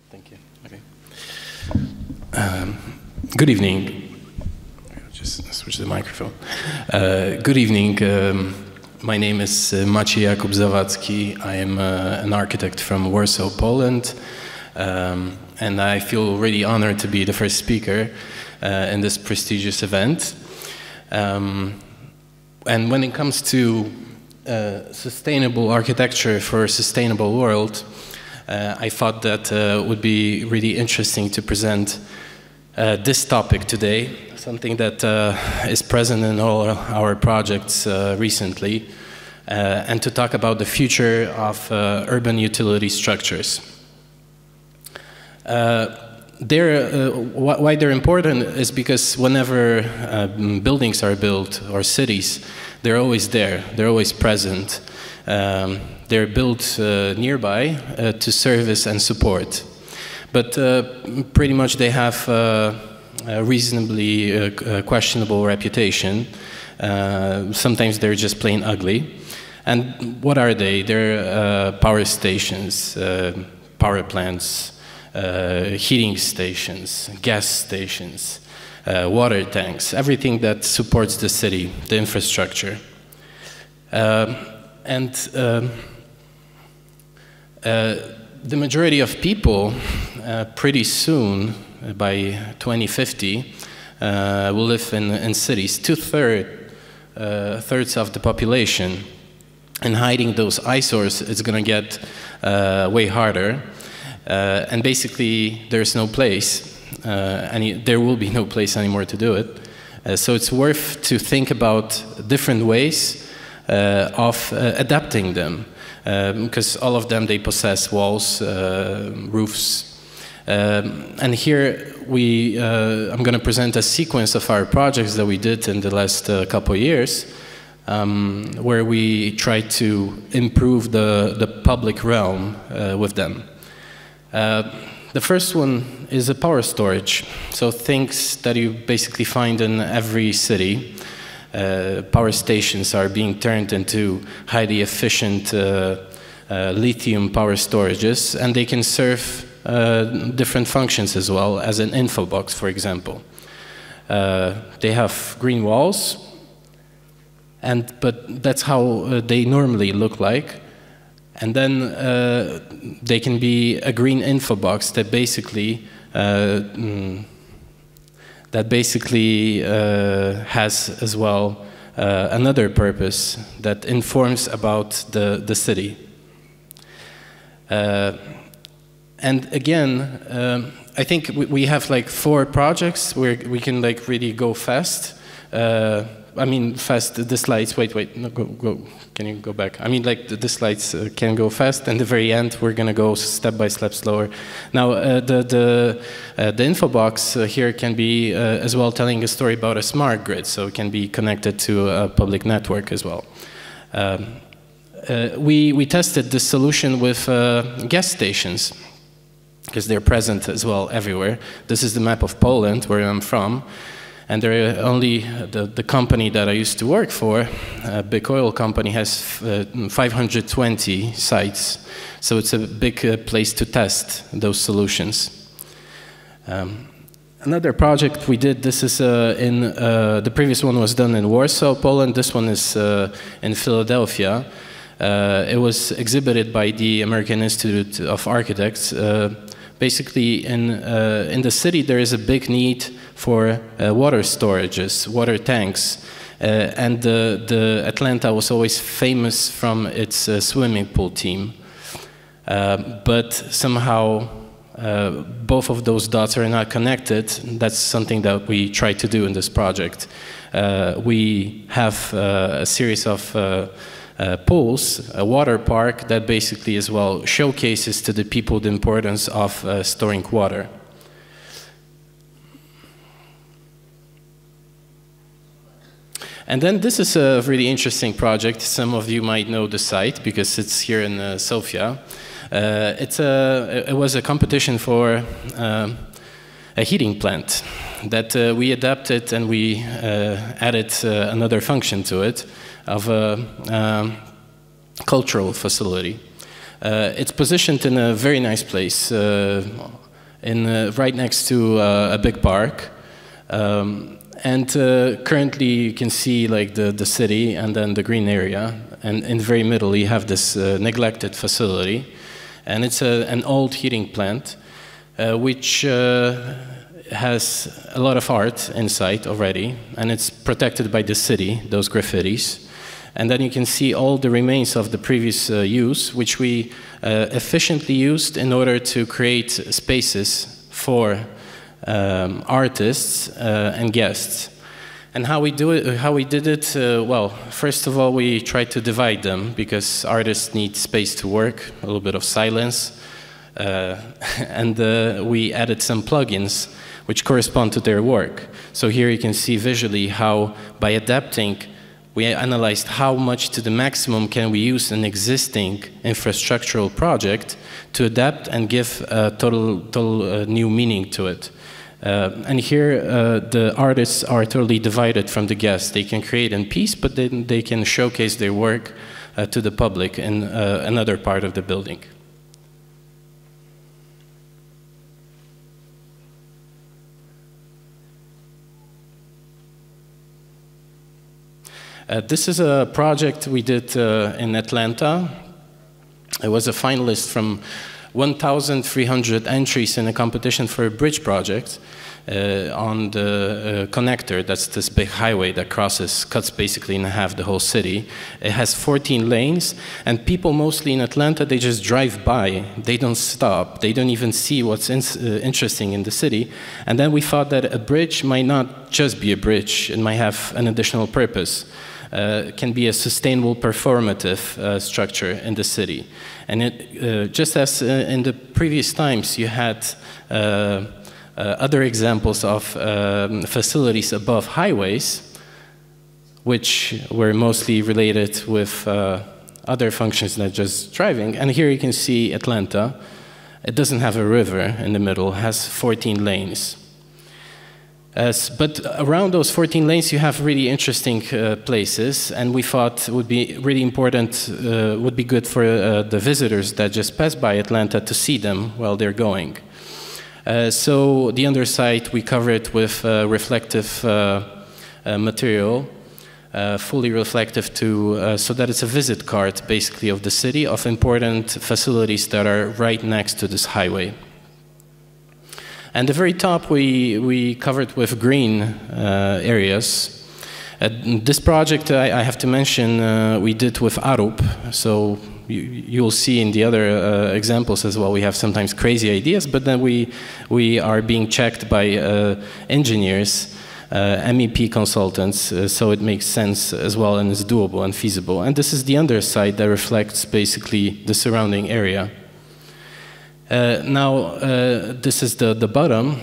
Thank you. Okay. Good evening. Just switch the microphone. Good evening. My name is Machej Jakub Zawadzki. I am an architect from Warsaw, Poland. And I feel really honored to be the first speaker in this prestigious event. And when it comes to sustainable architecture for a sustainable world, I thought that it would be really interesting to present this topic today, something that is present in all our projects recently, and to talk about the future of urban utility structures. Why they're important is because whenever buildings are built or cities, they're always there, they're always present. They're built nearby to service and support. But pretty much they have a reasonably questionable reputation. Sometimes they're just plain ugly. And what are they? They're power stations, power plants, heating stations, gas stations, water tanks, everything that supports the city, the infrastructure. The majority of people, pretty soon, by 2050, will live in cities. Two-thirds of the population. And hiding those eyesores is going to get way harder. And basically, there's no place. There will be no place anymore to do it. So it's worth to think about different ways of adapting them. Because all of them, they possess walls, roofs. And here I'm going to present a sequence of our projects that we did in the last couple of years, where we try to improve the public realm with them. The first one is a power storage. So things that you basically find in every city. Power stations are being turned into highly efficient lithium power storages, and they can serve different functions as well, as an info box, for example. They have green walls, but that's how they normally look like. And then they can be a green info box that basically has as well another purpose that informs about the city. And again, I think we have like 4 projects where we can like really go fast. I mean, fast, the slides, wait, no, go, can you go back? I mean, like, the slides can go fast, and the very end, we're gonna go step by step slower. Now, the info box here can be as well telling a story about a smart grid, so it can be connected to a public network as well. We tested this solution with gas stations, because they're present as well everywhere. This is the map of Poland, where I'm from. And there are only the company that I used to work for, a big oil company, has 520 sites. So it's a big place to test those solutions. Another project we did, this is the previous one was done in Warsaw, Poland. This one is in Philadelphia. It was exhibited by the American Institute of Architects. Basically, in the city, there is a big need for water storages, water tanks. And the Atlanta was always famous from its swimming pool team. But somehow, both of those dots are not connected. That's something that we try to do in this project. We have a series of pools, a water park that basically as well showcases to the people the importance of storing water. And then this is a really interesting project. Some of you might know the site because it's here in Sofia. It was a competition for a heating plant that we adapted, and we added another function to it of a cultural facility. It's positioned in a very nice place, right next to a big park. And currently you can see like the city and then the green area. And in the very middle you have this neglected facility. And it's an old heating plant, which has a lot of art inside already. And it's protected by the city, those graffitis. And then you can see all the remains of the previous use, which we efficiently used in order to create spaces for artists and guests. And how we did it, well, first of all, we tried to divide them because artists need space to work, a little bit of silence. And we added some plugins which correspond to their work. So here you can see visually how, by adapting, we analyzed how much to the maximum can we use an existing infrastructural project to adapt and give a total new meaning to it. And here the artists are totally divided from the guests. They can create in peace, but then they can showcase their work to the public in another part of the building. This is a project we did in Atlanta. It was a finalist from 1,300 entries in a competition for a bridge project on the connector. That's this big highway that cuts basically in half the whole city. It has 14 lanes, and people mostly in Atlanta, they just drive by. They don't stop. They don't even see what's interesting in the city. And then we thought that a bridge might not just be a bridge. It might have an additional purpose. Can be a sustainable performative structure in the city. And it, just as in the previous times you had other examples of facilities above highways, which were mostly related with other functions than just driving. And here you can see Atlanta. It doesn't have a river in the middle, it has 14 lanes. But around those 14 lanes, you have really interesting places, and we thought it would be really important, would be good for the visitors that just pass by Atlanta to see them while they're going. So the underside, we cover it with reflective material, fully reflective so that it's a visit card, basically, of the city, of important facilities that are right next to this highway. And the very top we covered with green areas. This project, I have to mention, we did with Arup. So you'll see in the other examples as well, we have sometimes crazy ideas, but then we are being checked by engineers, MEP consultants, so it makes sense as well and is doable and feasible. And this is the underside that reflects basically the surrounding area. This is the bottom,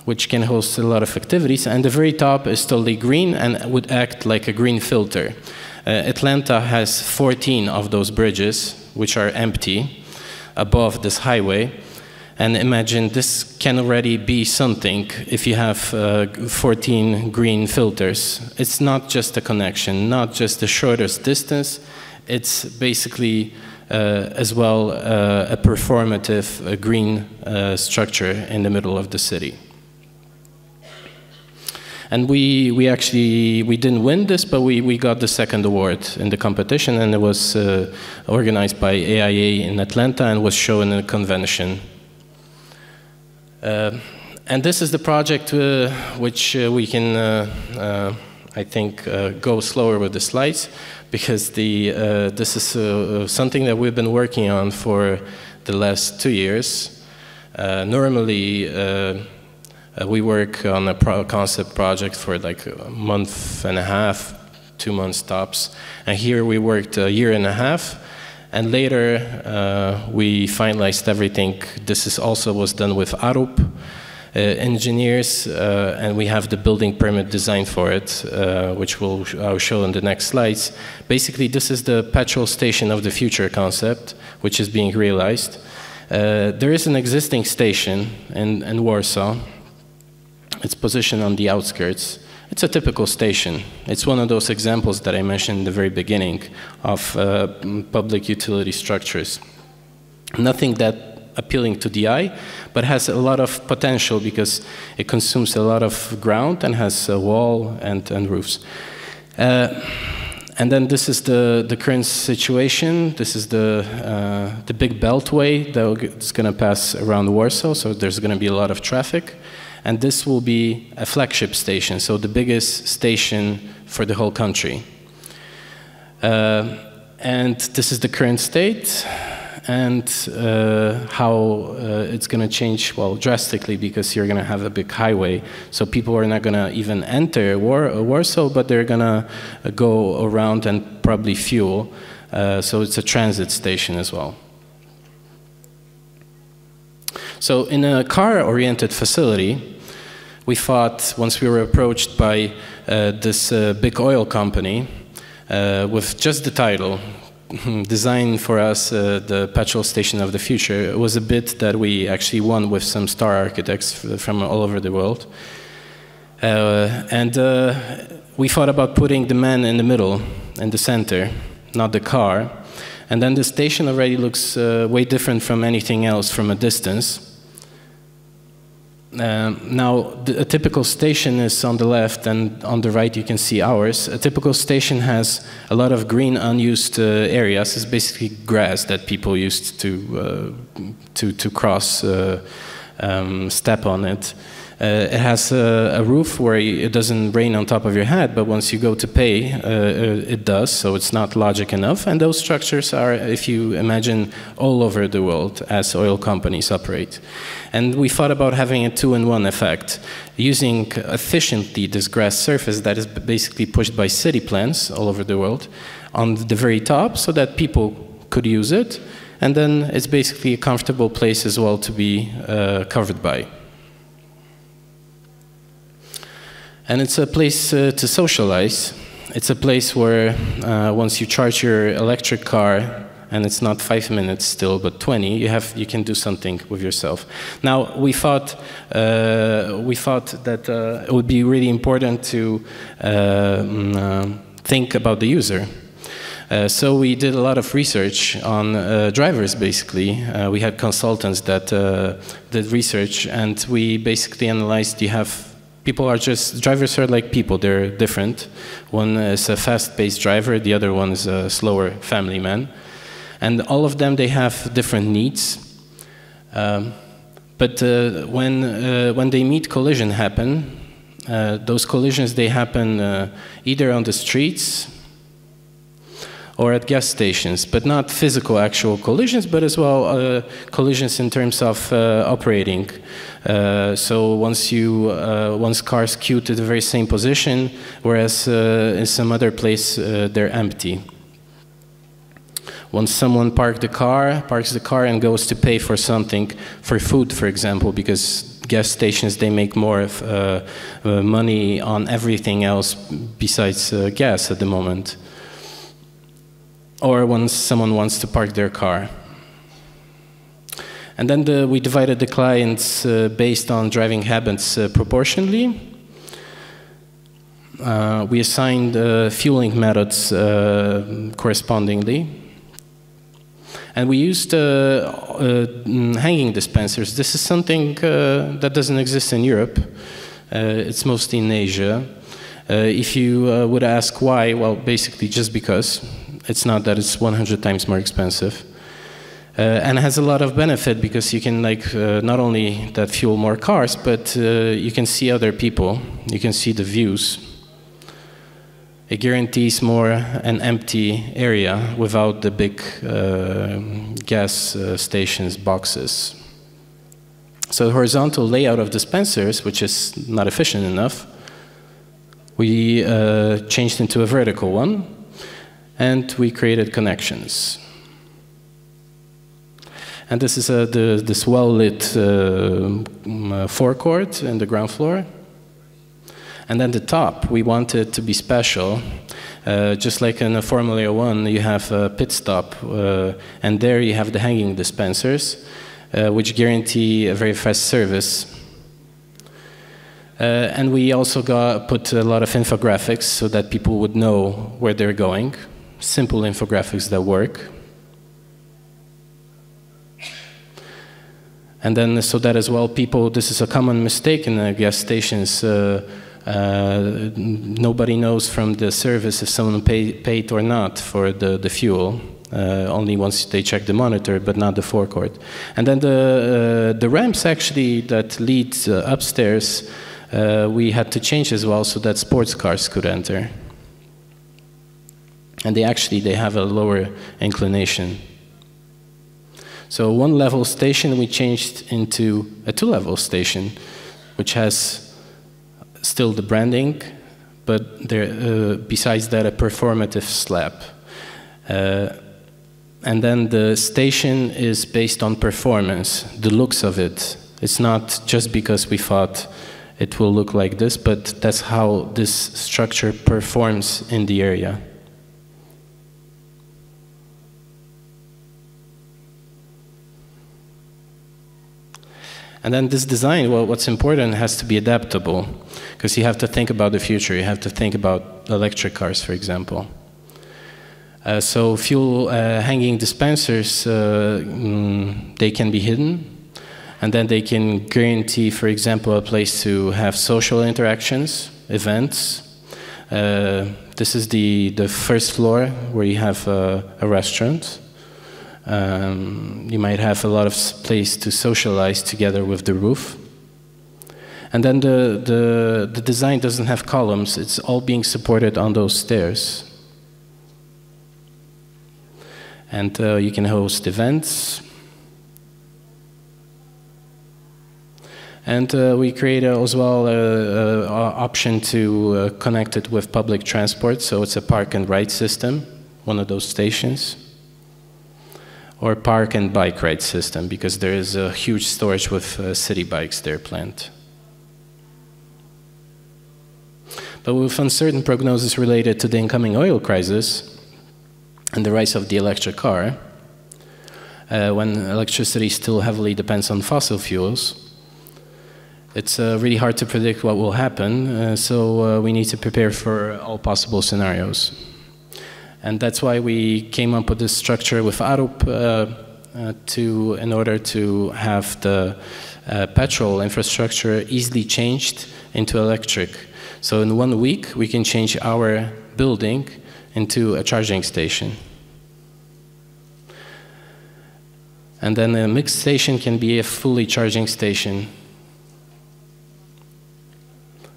which can host a lot of activities, and the very top is totally green and would act like a green filter. Atlanta has 14 of those bridges, which are empty, above this highway. And imagine this can already be something if you have 14 green filters. It's not just a connection, not just the shortest distance, it's basically as well a performative green structure in the middle of the city. And we didn't win this, but we got the second award in the competition, and it was organized by AIA in Atlanta and was shown in a convention. And this is the project which we can, I think, go slower with the slides, because this is something that we've been working on for the last 2 years. Normally, we work on a concept project for like a month and a half, 2 months tops. And here we worked a year and a half. And later, we finalized everything. This also was done with Arup engineers, and we have the building permit design for it, which I'll show in the next slides. Basically, this is the petrol station of the future concept, which is being realized. There is an existing station in Warsaw. It's positioned on the outskirts. It's a typical station. It's one of those examples that I mentioned in the very beginning of public utility structures. Nothing that appealing to the eye, but has a lot of potential because it consumes a lot of ground and has a wall and roofs. And then this is the current situation. This is the big beltway that's going to pass around Warsaw, so there's going to be a lot of traffic. And this will be a flagship station, so the biggest station for the whole country. And this is the current state, and how it's going to change, well, drastically, because you're going to have a big highway. So people are not going to even enter Warsaw, but they're going to go around and probably fuel. So it's a transit station as well. So in a car-oriented facility, we thought, once we were approached by this big oil company with just the title, design for us the petrol station of the future, it was a bid that we actually won with some star architects from all over the world. And we thought about putting the man in the middle, in the center, not the car. And then the station already looks way different from anything else from a distance. Now, a typical station is on the left, and on the right you can see ours. A typical station has a lot of green, unused areas. It's basically grass that people used to cross, step on it. It has a roof where it doesn't rain on top of your head, but once you go to pay, it does, so it's not logic enough. And those structures are, if you imagine, all over the world as oil companies operate. And we thought about having a two-in-one effect, using efficiently this grass surface that is basically pushed by city plans all over the world on the very top so that people could use it. And then it's basically a comfortable place as well to be covered by. And it's a place to socialize. It's a place where once you charge your electric car, and it's not 5 minutes still, but 20, you can do something with yourself. Now, we thought that it would be really important to think about the user. So we did a lot of research on drivers, basically. We had consultants that did research, and we basically analyzed, drivers are like people, they're different. One is a fast-paced driver, the other one is a slower family man. And all of them, they have different needs. But when they meet, collision happen. Those collisions, they happen either on the streets or at gas stations, but not physical actual collisions, but as well collisions in terms of operating. So once cars queue to the very same position, whereas in some other place they're empty. Once someone parks the car and goes to pay for something, for food, for example, because gas stations, they make more money on everything else besides gas at the moment. Or when someone wants to park their car. And then we divided the clients based on driving habits proportionally. We assigned fueling methods correspondingly. And we used hanging dispensers. This is something that doesn't exist in Europe. It's mostly in Asia. If you would ask why, well, basically just because. It's not that it's 100 times more expensive. And it has a lot of benefit because you can not only that fuel more cars, but you can see other people, you can see the views. It guarantees more an empty area without the big gas stations boxes. So the horizontal layout of dispensers, which is not efficient enough, we changed into a vertical one. And we created connections. And this is this well-lit forecourt in the ground floor. And then the top, we wanted to be special. Just like in a Formula 1, you have a pit stop, and there you have the hanging dispensers, which guarantee a very fast service. And we also put a lot of infographics so that people would know where they're going. Simple infographics that work. And then, so that as well, people, this is a common mistake in gas stations. Nobody knows from the service if someone paid or not for the fuel. Only once they check the monitor, but not the forecourt. And then the ramps actually that lead upstairs, we had to change as well so that sports cars could enter. And they have a lower inclination. So one-level station we changed into a two-level station, which has still the branding, but there, besides that, a performative slab. And then the station is based on performance, the looks of it. It's not just because we thought it will look like this, but that's how this structure performs in the area. And then this design, well, what's important, has to be adaptable, because you have to think about the future. You have to think about electric cars, for example. So fuel hanging dispensers, they can be hidden, and then they can guarantee, for example, a place to have social interactions, events. This is the first floor where you have a restaurant. You might have a lot of place to socialize together with the roof. And then the design doesn't have columns. It's all being supported on those stairs. And you can host events. And we create as well an option to connect it with public transport. So it's a park and ride system, one of those stations. Or park and bike ride system, because there is a huge storage with city bikes there planned. But with uncertain prognosis related to the incoming oil crisis and the rise of the electric car, when electricity still heavily depends on fossil fuels, it's really hard to predict what will happen, so we need to prepare for all possible scenarios. And that's why we came up with this structure with Arup in order to have the petrol infrastructure easily changed into electric. So in 1 week, we can change our building into a charging station. And then a mixed station can be a fully charging station.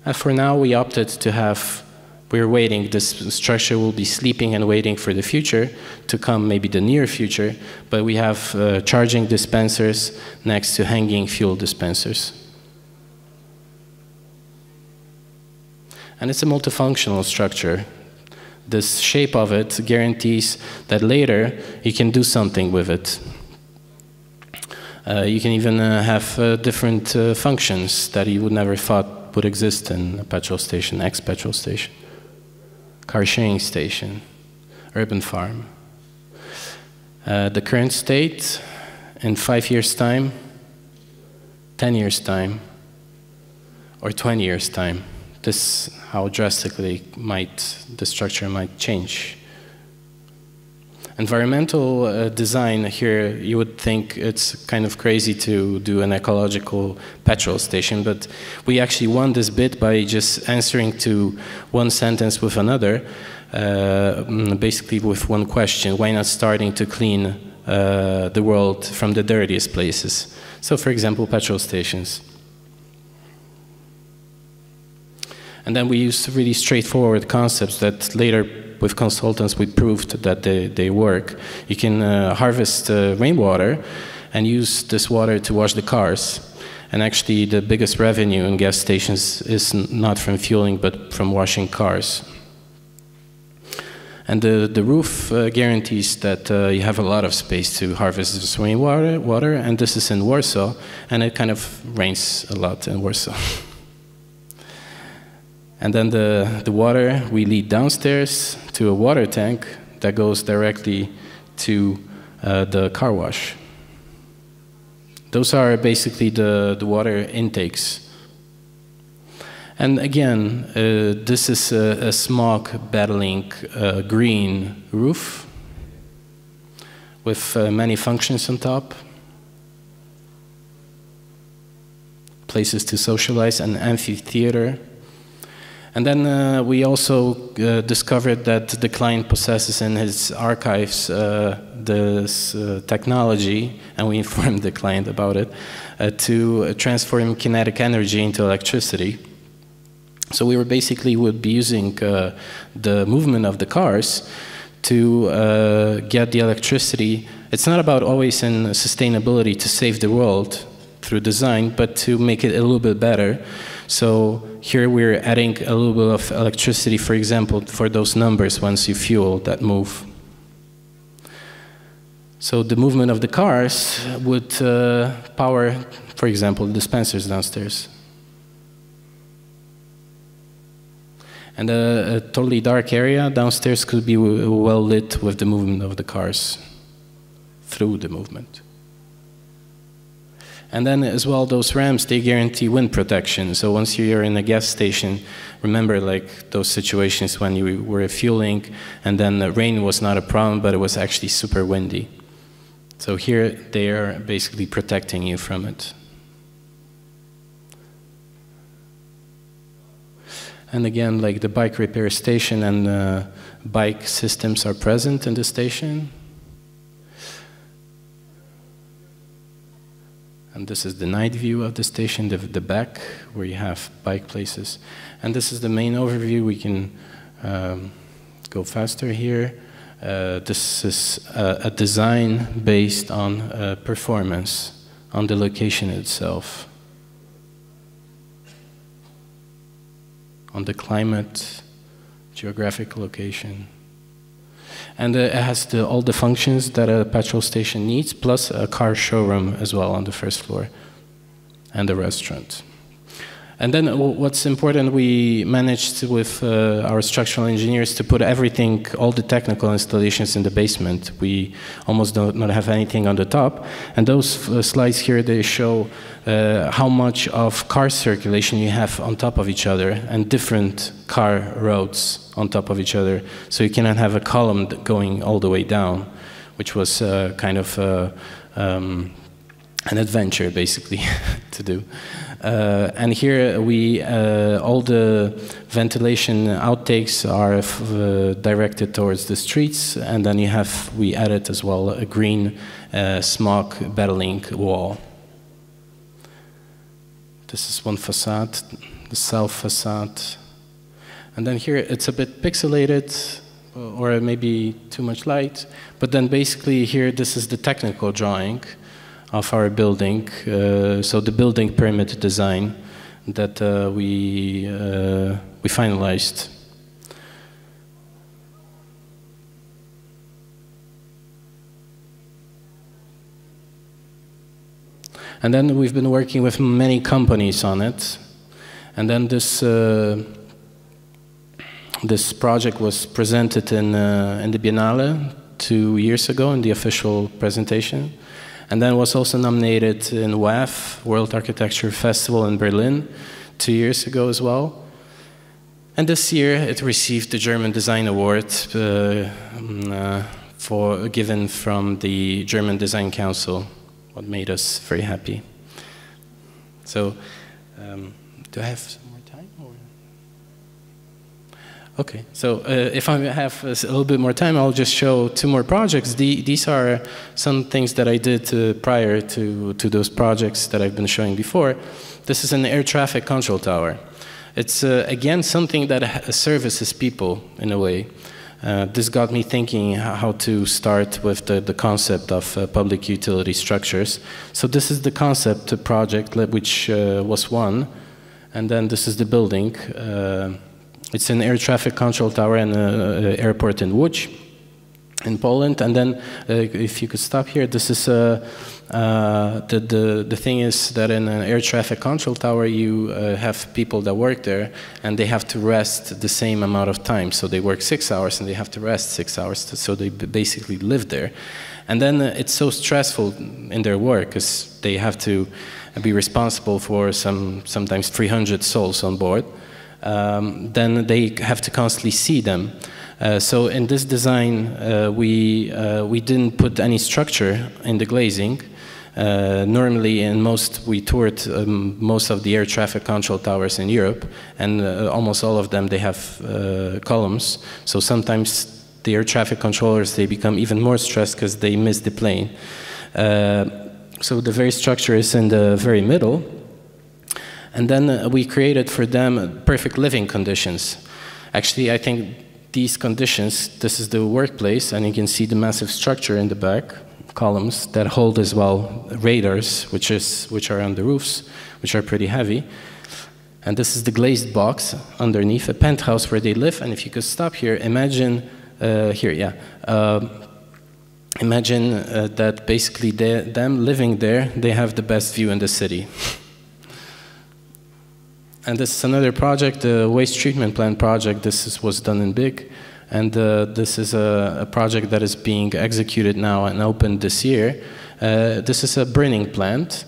And for now, we opted to have, we're waiting, this structure will be sleeping and waiting for the future to come, maybe the near future, but we have charging dispensers next to hanging fuel dispensers. And it's a multifunctional structure. This shape of it guarantees that later you can do something with it. You can even have different functions that you would never thought would exist in a petrol station, ex-petrol station, car sharing station, urban farm. The current state, in 5 years' time, 10 years' time, or 20 years' time, this how drastically the structure might change. Environmental design here, you would think it's kind of crazy to do an ecological petrol station, but we actually won this bit by just answering to one sentence with another, basically with one question: why not starting to clean the world from the dirtiest places? So, for example, petrol stations. And then we used really straightforward concepts that later, with consultants, we proved that they work. You can harvest rainwater and use this water to wash the cars. And actually, the biggest revenue in gas stations is not from fueling, but from washing cars. And the roof guarantees that you have a lot of space to harvest this rainwater, and this is in Warsaw, and it kind of rains a lot in Warsaw. And then the water we lead downstairs to a water tank that goes directly to the car wash. Those are basically the water intakes. And again, this is a smog battling green roof with many functions on top. places to socialize, an amphitheater. And then we also discovered that the client possesses in his archives this technology, and we informed the client about it, to transform kinetic energy into electricity. So we would be using the movement of the cars to get the electricity. It's not about always in sustainability to save the world through design, but to make it a little bit better. So here we're adding a little bit of electricity, for example, for those numbers once you fuel that move. So the movement of the cars would power, for example, the dispensers downstairs. And a totally dark area downstairs could be well lit with the movement of the cars through the movement. And then as well, those ramps, they guarantee wind protection. So once you're in a gas station, remember like those situations when you were fueling and then the rain was not a problem, but it was actually super windy. So here they are basically protecting you from it. And again, like the bike repair station and bike systems are present in the station. And this is the night view of the station, the back, where you have bike places. And this is the main overview. We can go faster here. This is a design based on performance, on the location itself, on the climate, geographic location. And it has all the functions that a petrol station needs, plus a car showroom as well on the first floor, and a restaurant. And then what's important, we managed with our structural engineers to put everything, all the technical installations in the basement. We almost don't not have anything on the top. And those slides here, they show how much of car circulation you have on top of each other and different car roads on top of each other. So you cannot have a column going all the way down, which was kind of an adventure, basically, to do. And here all the ventilation outtakes are directed towards the streets, and then we added as well a green smog battling wall. This is one facade, the south facade. And then here it's a bit pixelated, or maybe too much light, but then basically here this is the technical drawing of our building, so the building pyramid design that we finalized. And then we've been working with many companies on it, and then this project was presented in the Biennale 2 years ago in the official presentation. And then was also nominated in WAF, World Architecture Festival in Berlin, 2 years ago as well. And this year it received the German Design Award given from the German Design Council, what made us very happy. So, do I have some more time? Or? Okay, so if I have a little bit more time, I'll just show 2 more projects. These are some things that I did prior to those projects that I've been showing before. This is an air traffic control tower. It's, again, something that services people in a way. This got me thinking how to start with the concept of public utility structures. So this is the concept project, which was one. And then this is the building. It's an air traffic control tower and an airport in Łódź, in Poland. And then, if you could stop here, this is the thing is that in an air traffic control tower, you have people that work there, and they have to rest the same amount of time. So they work 6 hours, and they have to rest 6 hours. So they basically live there. And then it's so stressful in their work because they have to be responsible for sometimes 300 souls on board. Then they have to constantly see them. So in this design, we didn't put any structure in the glazing. Normally, we toured most of the air traffic control towers in Europe, and almost all of them, they have columns. So sometimes the air traffic controllers, they become even more stressed because they miss the plane. So the very structure is in the very middle. And then we created for them perfect living conditions. Actually, I think these conditions, this is the workplace, and you can see the massive structure in the back, columns that hold as well radars, which are on the roofs, which are pretty heavy. And this is the glazed box underneath, a penthouse where they live. And if you could stop here, imagine imagine that basically them living there, they have the best view in the city. And this is another project, the waste treatment plant project. This was done in big. And this is a project that is being executed now and opened this year. This is a burning plant.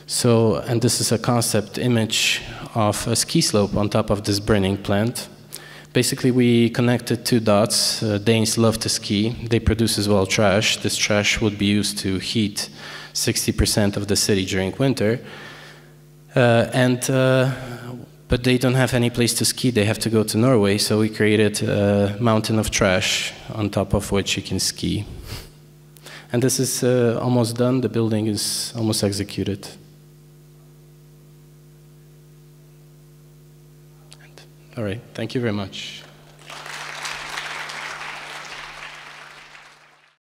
So, and this is a concept image of a ski slope on top of this burning plant. Basically, we connected two dots. Danes love to ski. They produce as well trash. This trash would be used to heat 60% of the city during winter. But they don't have any place to ski. They have to go to Norway. So we created a mountain of trash on top of which you can ski. And this is almost done. The building is almost executed. All right, thank you very much.